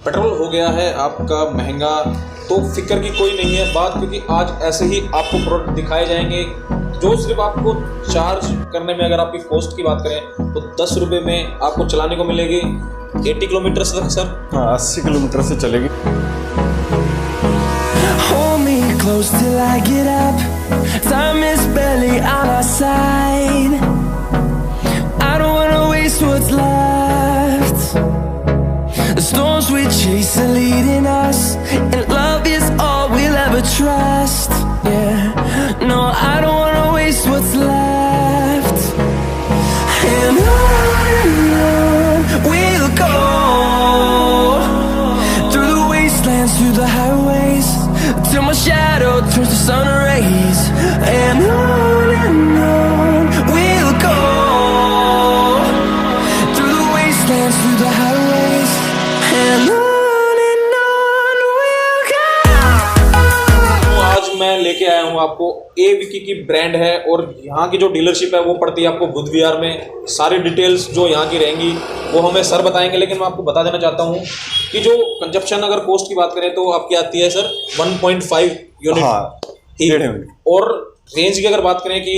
Petrol हो गया है आपका महंगा, तो फिक्र की कोई नहीं है बात, क्योंकि आज ऐसे ही आपको प्रोडक्ट दिखाए जाएंगे जो सिर्फ आपको चार्ज करने में, अगर आपकी कॉस्ट की बात करें तो 10 रुपये में आपको चलाने को मिलेगी 80 किलोमीटर तक सर। हाँ, 80 किलोमीटर से चलेगी। Hold me close till I get up. Time is barely on our side. I don't wanna waste what's left. The storms we chase are leading us, and love is all we'll ever trust. Yeah, no, I don't wanna waste what's left. And on we'll go, through the wastelands, through the highways, till my shadow turns to sun rays. And on we'll go, through the wastelands, through the highways, and on we'll go. तो आज मैं लेके आया हूँ आपको ए-विकी की brand है, और यहाँ की जो डीलरशिप है वो पड़ती है आपको बुध विहार में। सारी डिटेल्स जो यहाँ की रहेंगी वो हमें सर बताएंगे, लेकिन मैं आपको बता देना चाहता हूँ कि जो कंजप्शन अगर कॉस्ट की बात करें तो आपकी आती है सर 1.5 यूनिट। हाँ, ही। 1.5 यूनिट। और रेंज की अगर बात करें कि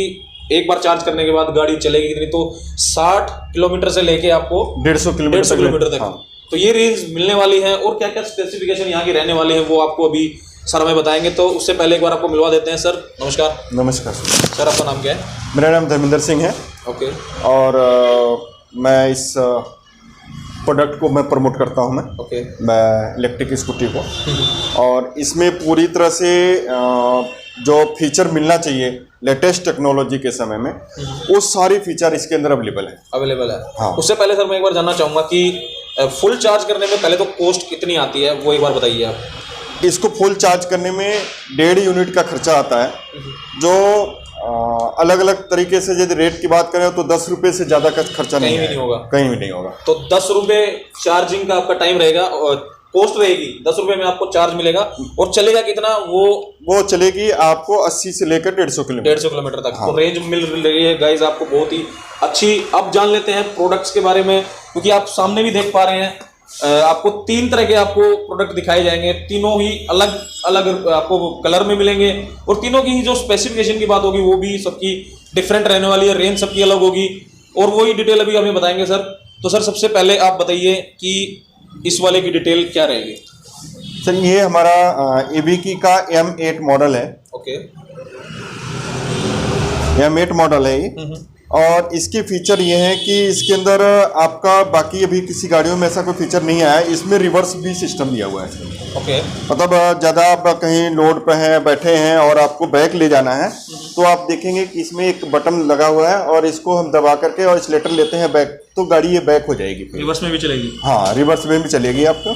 एक बार चार्ज करने के बाद गाड़ी चलेगी कितनी, तो 60 किलोमीटर से लेके आपको 150 किलोमीटर तक। हाँ। तो ये रेंज मिलने वाली है, और क्या क्या स्पेसिफिकेशन यहाँ की रहने वाली है वो आपको अभी सर हमें बताएंगे। तो उससे पहले एक बार आपको मिलवा देते हैं। सर नमस्कार। नमस्कार सर, आपका नाम क्या है? मेरा नाम धर्मेंद्र सिंह है। ओके। और मैं इस प्रोडक्ट को मैं प्रमोट करता हूं। ओके। मैं इलेक्ट्रिक स्कूटी को, और इसमें पूरी तरह से जो फीचर मिलना चाहिए लेटेस्ट टेक्नोलॉजी के समय में, वो सारी फीचर इसके अंदर अवेलेबल है। हाँ। उससे पहले सर मैं एक बार जानना चाहूँगा कि फुल चार्ज करने में पहले तो कॉस्ट कितनी आती है, वो एक बार बताइए आप। इसको फुल चार्ज करने में 1.5 यूनिट का खर्चा आता है, जो अलग अलग तरीके से यदि रेट की बात करें तो 10 रुपये से ज़्यादा का खर्चा कहीं भी नहीं होगा। तो 10 रुपये चार्जिंग का आपका टाइम रहेगा, और कॉस्ट रहेगी 10 रुपये में आपको चार्ज मिलेगा। और चलेगा कितना? वो चलेगी आपको 80 से लेकर 150 किलोमीटर तक। हाँ। तो रेंज मिल रही है गाइज आपको बहुत ही अच्छी। अब जान लेते हैं प्रोडक्ट्स के बारे में, क्योंकि आप सामने भी देख पा रहे हैं आपको 3 तरह के आपको प्रोडक्ट दिखाए जाएंगे। तीनों ही अलग अलग आपको कलर में मिलेंगे, और तीनों की ही जो स्पेसिफिकेशन की बात होगी वो भी सबकी डिफरेंट रहने वाली है। रेंज सबकी अलग होगी, और वही डिटेल अभी हमें बताएंगे सर। तो सर सबसे पहले आप बताइए कि इस वाले की डिटेल क्या रहेगी। सर, ये हमारा ए-विकी का M8 मॉडल है। ओके। M8 मॉडल है ये, और इसके फीचर ये हैं कि इसके अंदर आपका बाकी अभी किसी गाड़ियों में ऐसा कोई फीचर नहीं आया है। इसमें रिवर्स भी सिस्टम दिया हुआ है। ओके। मतलब ज़्यादा आप कहीं लोड पे हैं, बैठे हैं और आपको बैक ले जाना है, तो आप देखेंगे कि इसमें एक बटन लगा हुआ है, और इसको हम दबा करके और एक्सीलेटर लेते हैं बैक, तो गाड़ी ये बैक हो जाएगी। रिवर्स में भी चलेगी? हाँ, रिवर्स में भी चलेगी आपको।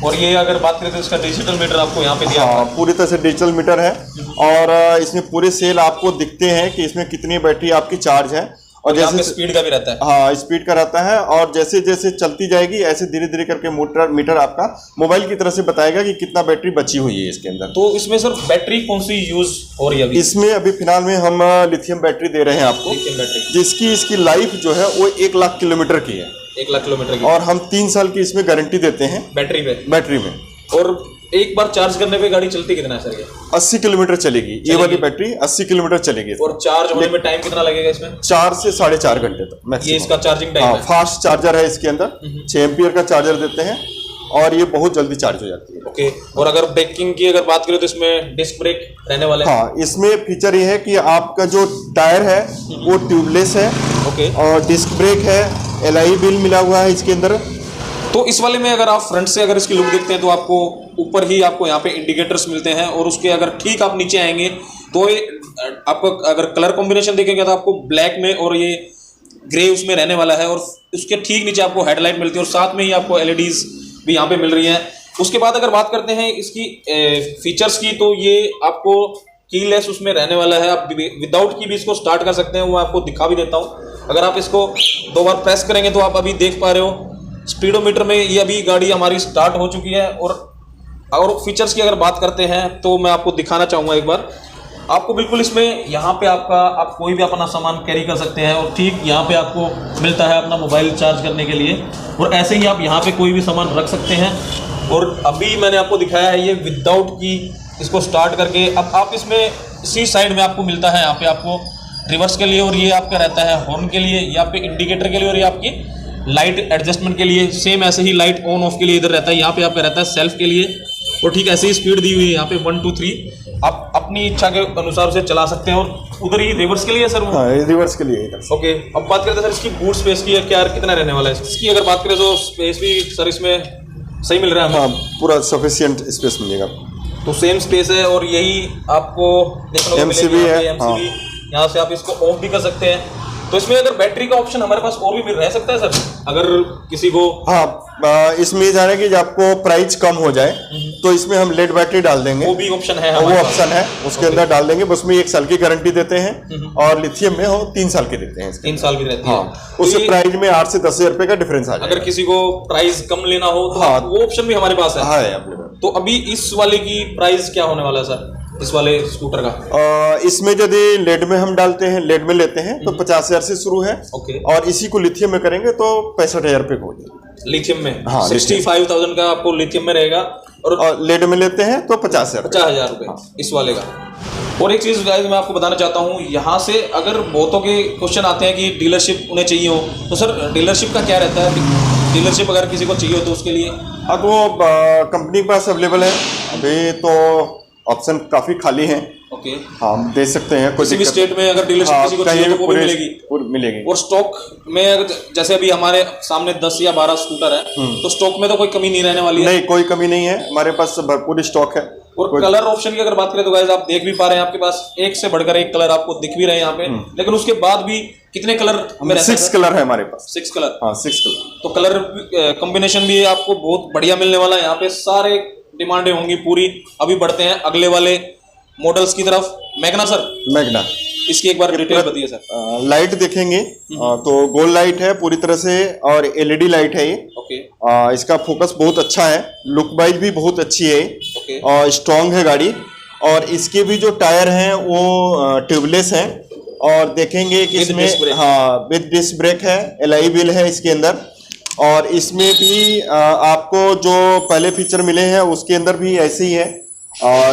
और ये अगर बात करें तो इसका डिजिटल मीटर आपको यहाँ पे दिया हाँ, पूरी तरह से डिजिटल मीटर है, और इसमें पूरे सेल आपको दिखते हैं कि इसमें कितनी बैटरी आपकी चार्ज है, और जैसे स्पीड का भी रहता है। हाँ, स्पीड का रहता है, और जैसे जैसे चलती जाएगी ऐसे धीरे धीरे करके मीटर आपका मोबाइल की तरह से बताएगा कि कितना बैटरी बची हुई है इसके अंदर। तो इसमें सर बैटरी कौन सी यूज हो रही है अभी? इसमें अभी फिलहाल में हम लिथियम बैटरी दे रहे हैं आपको, जिसकी इसकी लाइफ जो है वो 1 लाख किलोमीटर की है। 1 लाख किलोमीटर की। और हम 3 साल की इसमें गारंटी देते हैं बैटरी में। और एक बार चार्ज करने पे गाड़ी चलती कितना है सर ये? 80 किलोमीटर चलेगी। ये वाली बैटरी 80 किलोमीटर चलेगी। और चार्ज होने में टाइम कितना लगेगा इसमें? 4 से 4.5 घंटे तक ये इसका चार्जिंग टाइम है। फास्ट चार्जर है इसके अंदर, 6 एम्पियर का चार्जर देते हैं, और ये बहुत जल्दी चार्ज हो जाती है। ओके। और अगर ब्रेकिंग की अगर बात करें तो इसमें डिस्क ब्रेक रहने वाला है? हाँ, इसमें फीचर ये है कि आपका जो टायर है वो ट्यूबलेस है। ओके। और डिस्क ब्रेक है, एलआई व्हील मिला हुआ है इसके अंदर। तो इस वाले में अगर आप फ्रंट से अगर इसकी लुक देखते हैं तो आपको ऊपर ही आपको यहाँ पे इंडिकेटर्स मिलते हैं, और उसके अगर ठीक आप नीचे आएंगे तो ये आपको अगर कलर कॉम्बिनेशन देखेंगे तो आपको ब्लैक में और ये ग्रे उसमें रहने वाला है, और उसके ठीक नीचे आपको हेडलाइट मिलती है, और साथ में ही आपको एलईडीज भी यहाँ पे मिल रही हैं। उसके बाद अगर बात करते हैं इसकी फीचर्स की, तो ये आपको कीलेस उसमें रहने वाला है। आप विदाउट की भी इसको स्टार्ट कर सकते हैं, वो आपको दिखा भी देता हूँ। अगर आप इसको 2 बार प्रेस करेंगे तो आप अभी देख पा रहे हो स्पीडोमीटर में ये अभी गाड़ी हमारी स्टार्ट हो चुकी है। और फीचर्स की अगर बात करते हैं तो मैं आपको दिखाना चाहूँगा एक बार। आपको बिल्कुल इसमें यहाँ पे आप कोई भी अपना सामान कैरी कर सकते हैं, और ठीक यहाँ पे आपको मिलता है अपना मोबाइल चार्ज करने के लिए, और ऐसे ही आप यहाँ पे कोई भी सामान रख सकते हैं। और अभी मैंने आपको दिखाया है ये विदाउट की, इसको स्टार्ट करके अब आप इसमें इसी साइड में आपको मिलता है, यहाँ पे आपको रिवर्स के लिए, और ये आपका रहता है हॉर्न के लिए, यहाँ पे इंडिकेटर के लिए, और ये आपकी लाइट एडजस्टमेंट के लिए। सेम ऐसे ही लाइट ऑन ऑफ के लिए इधर रहता है, यहाँ पे आपका रहता है सेल्फ के लिए, और ठीक ऐसे ही स्पीड दी हुई है यहाँ पे 1 2 3, आप अपनी इच्छा के अनुसार उसे चला सकते हैं। और उधर ही रिवर्स के लिए सर वो, हाँ, ये रिवर्स के लिए इधर। ओके। अब बात करते हैं सर इसकी बूट स्पेस की, क्या कितना रहने वाला है इसकी? अगर बात करें तो स्पेस भी सर इसमें सही मिल रहा है हमें? हाँ, पूरा सफिशिएंट स्पेस मिलेगा। तो सेम स्पेस है, और यही आपको देखने को MCB मिलेगी है, हाँ। यहाँ से आप इसको ऑफ भी कर सकते हैं। तो इसमें अगर बैटरी का ऑप्शन हमारे पास और भी मिल रह सकता है सर, अगर किसी को? हाँ, इसमें ये जाने कि आपको प्राइस कम हो जाए तो इसमें हम लेड बैटरी डाल देंगे, वो भी ऑप्शन है वो हमारे पास। ऑप्शन है, उसके अंदर डाल देंगे। बस में 1 साल की गारंटी देते हैं, और लिथियम में हम 3 साल की देते हैं। 3 साल की रहती है। हाँ, उससे प्राइस में 8 से 10 हजार रुपए का डिफरेंस आ अगर जाएगा। किसी को प्राइस कम लेना हो तो हाँ, वो ऑप्शन भी हमारे पास है। हाँ, है available। तो अभी इस वाले की प्राइस क्या होने वाला है सर, इस वाले स्कूटर का? इसमें यदि लेड में हम डालते हैं, लेड में लेते हैं तो 50 हजार से शुरू है, ओके। और इसी को लिथियम में करेंगे तो 65 हजार रुपए हो जाएगा लिथियम में। हाँ, 65,000 का आपको लिथियम में रहेगा, और लेड में लेते हैं तो 50 50,000 रुपए इस वाले का। और एक चीज़ गाइस मैं आपको बताना चाहता हूँ, यहाँ से अगर बहुतों के क्वेश्चन आते हैं कि डीलरशिप उन्हें चाहिए हो, तो सर डीलरशिप का क्या रहता है? डीलरशिप अगर किसी को चाहिए हो तो उसके लिए? हाँ, तो वो कंपनी के पास अवेलेबल है। अभी तो ऑप्शन काफी खाली हैं। ओके। हाँ, हम दे सकते हैं, कोई किसी भी दिक्कत स्टेट में अगर डीलरशिप हाँ, किसी को कहीं चाहिए तो वो भी पूरे- मिलेगी? मिलेगी। और स्टॉक में अगर जैसे अभी हमारे सामने 10 या 12 स्कूटर है, तो स्टॉक में तो कोई कमी नहीं रहने वाली है? नहीं, कोई कमी नहीं है, हमारे पास भरपूर स्टॉक है। और कलर ऑप्शन की अगर बात करें तो गाइस आप देख भी पा रहे हैं, आपके पास एक से बढ़कर एक कलर आपको दिख भी रहे हैं यहाँ पे, लेकिन उसके बाद भी कितने कलर में रहते हैं? 6 कलर है हमारे पास। 6 कलर? हाँ, 6 कलर। तो कलर कॉम्बिनेशन भी आपको बहुत बढ़िया मिलने वाला है। यहाँ पे सारे डिमांडें होंगी पूरी। अभी बढ़ते हैं अगले वाले मॉडल्स की तरफ। मैग्ना सर, मैग्ना, इसकी एक बार डिटेल बताइए सर। लाइट देखेंगे तो गोल्ड लाइट है पूरी तरह से, और LED लाइट है ये। ओके। इसका फोकस बहुत अच्छा है, लुक वाइज भी बहुत अच्छी है, ओके। और स्ट्रॉन्ग है गाड़ी। और इसके भी जो टायर हैं वो ट्यूबलेस हैं, और देखेंगे कि With इसमें disc brake। हाँ, विद डिस्क ब्रेक है, एलआई व्हील है इसके अंदर। और इसमें भी आपको जो पहले फीचर मिले हैं उसके अंदर भी ऐसे ही है,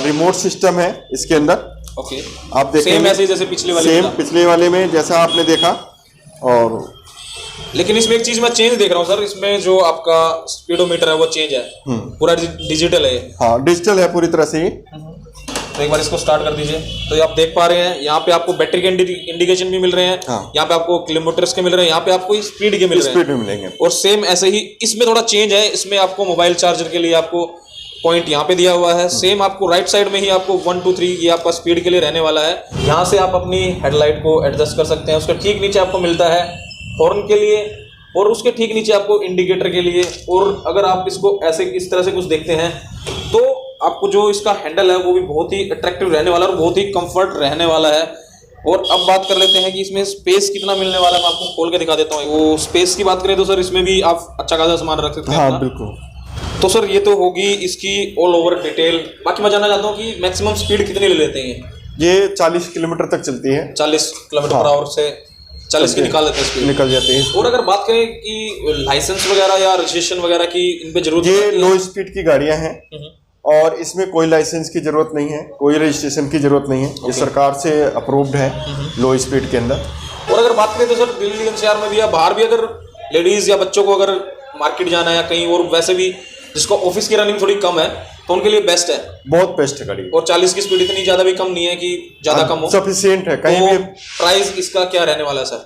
रिमोट सिस्टम है इसके अंदर। ओके। आप देखेंगे सेम ऐसे ही जैसे पिछले वाले सेम में था। पिछले वाले में जैसा आपने देखा। और लेकिन इसमें एक चीज मैं चेंज देख रहा हूँ सर, इसमें जो आपका स्पीडोमीटर है वो चेंज है, पूरा डिजिटल है। हाँ, डिजिटल है पूरी तरह से ही। तो एक बार इसको स्टार्ट कर दीजिए। तो ये आप देख पा रहे हैं, यहाँ पे आपको बैटरी के इंडिकेशन भी मिल रहे हैं, हाँ। यहाँ पे आपको किलोमीटर्स के मिल रहे हैं, यहाँ पे आपको स्पीड के मिल रहे हैं। स्पीड में मिलेंगे। और सेम ऐसे ही इसमें थोड़ा चेंज है, इसमें आपको मोबाइल चार्जर के लिए आपको पॉइंट यहाँ पे दिया हुआ है। सेम आपको राइट साइड में ही आपको 1 2 3 ये आपका स्पीड के लिए रहने वाला है। यहाँ से आप अपनी हेडलाइट को एडजस्ट कर सकते हैं। उसके ठीक नीचे आपको मिलता है हॉर्न के लिए, और उसके ठीक नीचे आपको इंडिकेटर के लिए। और अगर आप इसको ऐसे इस तरह से कुछ देखते हैं तो आपको जो इसका हैंडल है वो भी बहुत ही अट्रैक्टिव रहने वाला है, और बहुत ही कंफर्ट रहने वाला है। और अब बात कर लेते हैं कि इसमें स्पेस कितना मिलने वाला है। मैं आपको खोल के दिखा देता हूँ। वो स्पेस की बात करें तो सर इसमें भी आप अच्छा खासा सामान रख सकते हैं। हाँ, बिल्कुल। तो सर ये तो होगी इसकी ऑल ओवर डिटेल। बाकी मैं जानना चाहता हूँ कि मैक्सिमम स्पीड कितनी ले लेते हैं? ये 40 किलोमीटर तक चलती है। 40 किलोमीटर पर आवर से 40 की निकाल देते हैं स्पीड, निकल जाते हैं। और अगर बात करें कि लाइसेंस वगैरह या रजिस्ट्रेशन वगैरह की इन पे जरूरत ये पड़ती है? लो स्पीड की गाड़ियां हैं, और इसमें कोई लाइसेंस की जरूरत नहीं है, कोई रजिस्ट्रेशन की जरूरत नहीं है। ये सरकार से अप्रूव्ड है लो स्पीड के अंदर। और अगर बात करें तो सर दिल्ली NCR में भी या बाहर भी अगर लेडीज या बच्चों को अगर मार्केट जाना है या कहीं, और वैसे भी जिसको ऑफिस की रनिंग थोड़ी कम है, तो उनके लिए बेस्ट है। बहुत बेस्ट है गाड़ी। और 40 की स्पीड इतनी ज्यादा भी कम नहीं है कि ज्यादा कम हो, सफिशिएंट है कहीं तो भी। प्राइस इसका क्या रहने वाला है सर?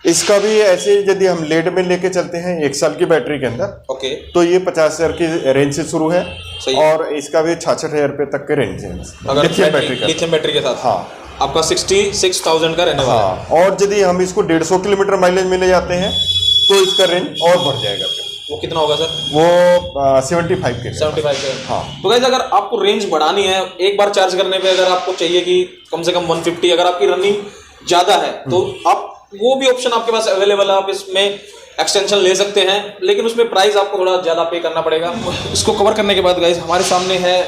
इसका भी ऐसे यदि हम लेड में लेके चलते हैं 1 साल की बैटरी के अंदर, ओके। तो ये 50 हजार की रेंज से शुरू है। सही। और इसका भी 66 हजार रुपए तक के रेंज है अगर लिथियम बैटरी का। लिथियम बैटरी के साथ हाँ, आपका 66,000 का रहने वाला है। हाँ। और यदि हम इसको 150 किलोमीटर माइलेज में ले जाते हैं तो इसका रेंज और बढ़ जाएगा फिर। वो कितना होगा सर? वो 75 के। 75 का। हाँ। तो गाइस अगर आपको रेंज बढ़ानी है, एक बार चार्ज करने पे अगर आपको चाहिए कि कम से कम 150, अगर आपकी रनिंग ज्यादा है तो आप वो भी ऑप्शन आपके पास अवेलेबल है, आप इसमें एक्सटेंशन ले सकते हैं, लेकिन उसमें प्राइस आपको थोड़ा ज्यादा पे करना पड़ेगा। इसको कवर करने के बाद गाइस हमारे सामने है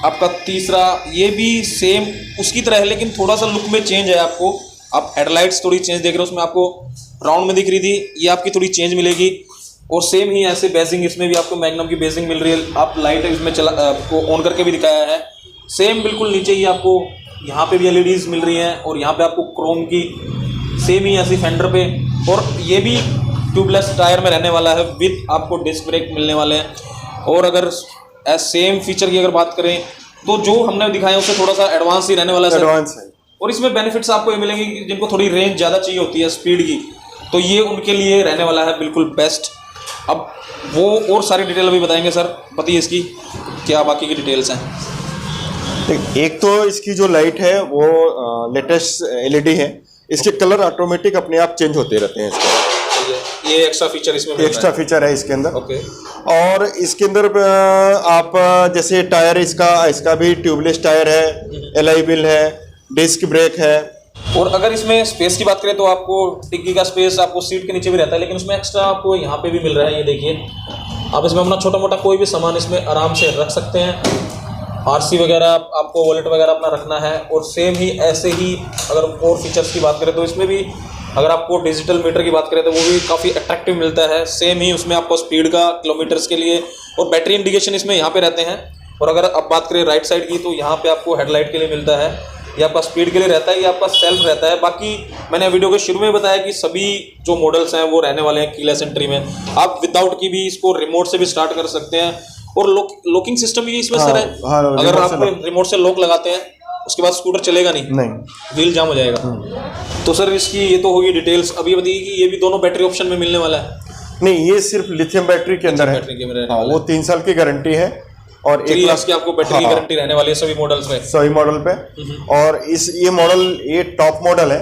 आपका तीसरा, ये भी सेम उसकी तरह है लेकिन थोड़ा सा लुक में चेंज है। आपको आप हेडलाइट्स थोड़ी चेंज देख रहे हो, उसमें आपको राउंड में दिख रही थी, ये आपकी थोड़ी चेंज मिलेगी। और सेम ही ऐसे बेजिंग इसमें भी आपको मैग्नम की बेजिंग मिल रही है। आप लाइट इसमें को ऑन करके भी दिखाया है। सेम बिल्कुल नीचे ही आपको यहाँ पे भी एलईडीज मिल रही हैं और यहाँ पे आपको क्रोम की सेम ही ऐसी फेंडर पे, और ये भी ट्यूबलेस टायर में रहने वाला है विद आपको डिस्क ब्रेक मिलने वाले हैं। और अगर सेम फीचर की अगर बात करें तो जो हमने दिखाया उससे थोड़ा सा एडवांस ही रहने वाला है, एडवांस है। और इसमें बेनिफिट्स आपको ये मिलेंगे कि जिनको थोड़ी रेंज ज़्यादा चाहिए होती है स्पीड की, तो ये उनके लिए रहने वाला है बिल्कुल बेस्ट। अब वो और सारी डिटेल अभी बताएंगे सर, बताइए इसकी क्या बाकी की डिटेल्स हैं। एक तो इसकी जो लाइट है वो लेटेस्ट एलईडी है। इसके कलर ऑटोमेटिक अपने आप चेंज होते रहते हैं इसके। ये एक्स्ट्रा फीचर इसमें एक्स्ट्रा फीचर है इसके अंदर। ओके। और इसके अंदर आप जैसे टायर इसका भी ट्यूबलेस टायर है, एलआई व्हील है, डिस्क ब्रेक है। और अगर इसमें स्पेस की बात करें तो आपको डिग्गी का स्पेस आपको सीट के नीचे भी रहता है, लेकिन उसमें एक्स्ट्रा आपको यहाँ पे भी मिल रहा है। ये देखिए, आप इसमें अपना छोटा मोटा कोई भी सामान इसमें आराम से रख सकते हैं। आरसी वगैरह आपको वॉलेट वगैरह अपना रखना है। और सेम ही ऐसे ही अगर और फीचर्स की बात करें तो इसमें भी अगर आपको डिजिटल मीटर की बात करें तो वो भी काफ़ी अट्रैक्टिव मिलता है। सेम ही उसमें आपको स्पीड का किलोमीटर्स के लिए और बैटरी इंडिकेशन इसमें यहाँ पे रहते हैं। और अगर अब बात करें राइट साइड की तो यहाँ पे आपको हेडलाइट के लिए मिलता है, ये आपका स्पीड के लिए रहता है, ये आपका सेल्फ रहता है। बाकी मैंने वीडियो के शुरू में बताया कि सभी जो मॉडल्स हैं वो रहने वाले हैं कीलेस एंट्री में। आप विदाउट की भी इसको रिमोट से भी स्टार्ट कर सकते हैं। और लॉकिंग सिस्टम भी इसमें सर है। अगर आप रिमोट से लॉक लगाते हैं उसके बाद स्कूटर चलेगा नहीं, व्हील जाम हो जाएगा। तो सर इसकी ये तो होगी डिटेल्स। अभी बताइए कि ये भी दोनों बैटरी ऑप्शन में मिलने वाला है? नहीं, ये सिर्फ लिथियम बैटरी के अंदर है। हाँ, वो 3 साल की गारंटी है और 1 लाख की आपको बैटरी की गारंटी रहने वाली है सभी मॉडल्स में, सभी मॉडल पे। और ये मॉडल ये टॉप मॉडल है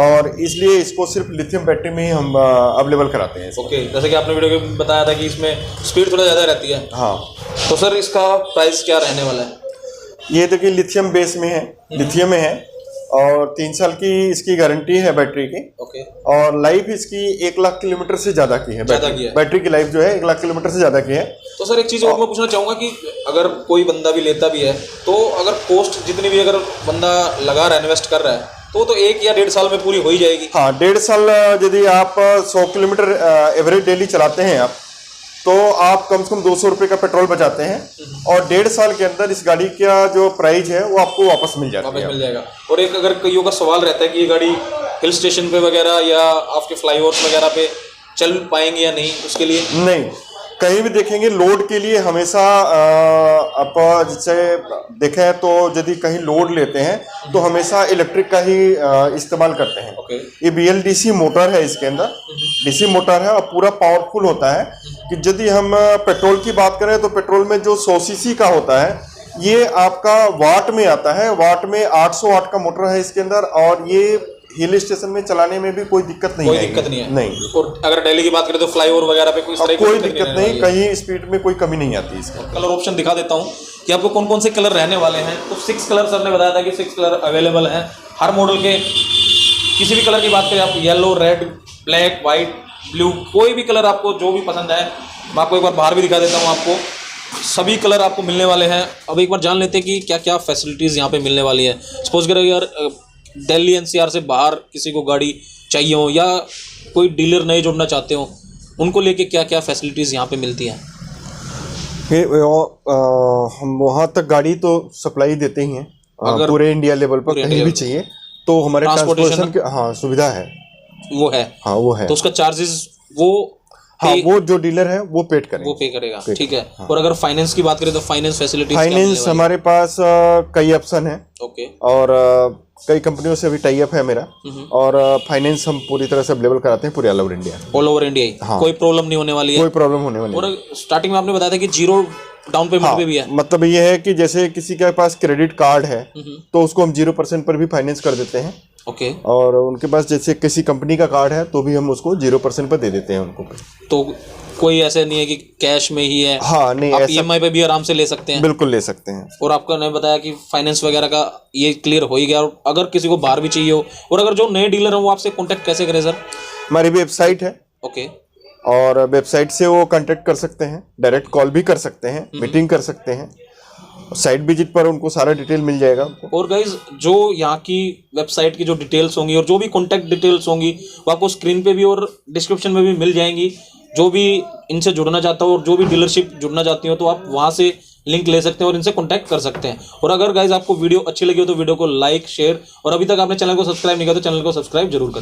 और इसलिए इसको सिर्फ लिथियम बैटरी में ही हम अवेलेबल कराते हैं। ओके, जैसे कि आपने वीडियो में बताया था कि इसमें स्पीड थोड़ा ज़्यादा रहती है। हाँ, तो सर इसका प्राइस क्या रहने वाला है? ये देखिए लिथियम बेस में है, लिथियम में है और 3 साल की इसकी गारंटी है बैटरी की। ओके। और लाइफ इसकी 1 लाख किलोमीटर से ज्यादा की है। बैटरी की लाइफ जो है 1 लाख किलोमीटर से ज्यादा की है। तो सर एक चीज़ और मैं पूछना चाहूँगा कि अगर कोई बंदा भी लेता भी है तो अगर कॉस्ट जितनी भी अगर बंदा लगा रहा है, इन्वेस्ट कर रहा है, तो 1 या 1.5 साल में पूरी हो ही जाएगी? हाँ, 1.5 साल यदि आप 100 किलोमीटर एवरेज डेली चलाते हैं आप, तो आप कम से कम 200 रुपये का पेट्रोल बचाते हैं और 1.5 साल के अंदर इस गाड़ी का जो प्राइस है वो आपको वापस मिल जाएगा। और एक अगर कईयों का सवाल रहता है कि ये गाड़ी हिल स्टेशन पे वगैरह या आपके फ्लाईओवर्स वगैरह पे चल पाएंगे या नहीं, उसके लिए? नहीं, कहीं भी देखेंगे लोड के लिए हमेशा आप जैसे देखें तो यदि कहीं लोड लेते हैं तो हमेशा इलेक्ट्रिक का ही इस्तेमाल करते हैं। Okay. ये BLDC मोटर है, इसके अंदर DC मोटर है और पूरा पावरफुल होता है। कि यदि हम पेट्रोल की बात करें तो पेट्रोल में जो 100 सीसी का होता है ये आपका वाट में आता है। वाट में 800 वाट का मोटर है इसके अंदर और ये हिल स्टेशन में चलाने में भी कोई दिक्कत नहीं है। नहीं। और अगर दिल्ली की बात करें तो फ्लाईओवर वगैरह पे कोई दिक्कत नहीं, कहीं स्पीड में कोई कमी नहीं आती इसका। कलर ऑप्शन दिखा देता हूँ कि आपको कौन कौन से कलर रहने वाले हैं। तो 6 कलर सर ने बताया था कि 6 कलर अवेलेबल हैं हर मॉडल के। किसी भी कलर की बात करें आप, yellow, red, black, white, blue, कोई भी कलर आपको जो भी पसंद है। मैं आपको एक बार बाहर भी दिखा देता हूँ, आपको सभी कलर आपको मिलने वाले हैं। अब एक बार जान लेते हैं कि क्या क्या फैसिलिटीज़ यहाँ पे मिलने वाली है। सपोज करें यार दिल्ली NCR से बाहर किसी को गाड़ी चाहिए हो या कोई डीलर नए जुड़ना चाहते हो, उनको लेके क्या क्या फैसिलिटीज़ यहाँ पे मिलती हैं? हम वहाँ तक गाड़ी तो सप्लाई देते ही हैं। अगर पूरे इंडिया लेवल पर कहीं भी चाहिए तो हमारे ट्रांसपोर्टेशन की सुविधा है, वो है। हाँ, वो है। तो उसका चार्जेस वो जो डीलर है वो पे करेगा। ठीक है। हाँ। और अगर फाइनेंस की बात करें तो फाइनेंस फैसिलिटीज हमारे पास कई ऑप्शन है। ओके। और कई कंपनियों से भी टाई अप है मेरा और फाइनेंस हम पूरी तरह से अवेलेबल कराते हैं पूरे ऑल ओवर इंडिया। हाँ। कोई प्रॉब्लम नहीं होने वाली है? कोई प्रॉब्लम होने वाली और स्टार्टिंग में आपने बताया था कि 0 डाउन पेमेंट पे भी है। मतलब ये है कि जैसे किसी के पास क्रेडिट कार्ड है तो उसको हम 0% पर भी फाइनेंस कर देते हैं। ओके। और उनके पास जैसे किसी कंपनी का कार्ड है तो भी हम उसको 0% पर दे देते हैं उनको। तो कोई ऐसे नहीं है कि कैश में ही है? हाँ, नहीं, आप EMI पे भी आराम से ले सकते हैं? बिल्कुल ले सकते हैं। और आपका ने बताया कि फाइनेंस वगैरह का ये क्लियर हो ही गया। और अगर किसी को बाहर भी चाहिए हो और अगर जो नए डीलर हो वो आपसे कॉन्टेक्ट कैसे करें सर? हमारी वेबसाइट है। ओके। और वेबसाइट से वो कांटेक्ट कर सकते हैं, डायरेक्ट कॉल भी कर सकते हैं, मीटिंग कर सकते हैं, साइट विजिट पर उनको सारा डिटेल मिल जाएगा। और गाइज जो यहाँ की वेबसाइट की जो डिटेल्स होंगी और जो भी कॉन्टैक्ट डिटेल्स होंगी वो आपको स्क्रीन पे भी और डिस्क्रिप्शन में भी मिल जाएंगी। जो भी इनसे जुड़ना चाहता हो और जो भी डीलरशिप जुड़ना चाहती हो तो आप वहाँ से लिंक ले सकते हैं और इनसे कॉन्टैक्ट कर सकते हैं। और अगर गाइज आपको वीडियो अच्छी लगी हो तो वीडियो को लाइक शेयर और अभी तक आपने चैनल को सब्सक्राइब नहीं किया तो चैनल को सब्सक्राइब जरूर करें।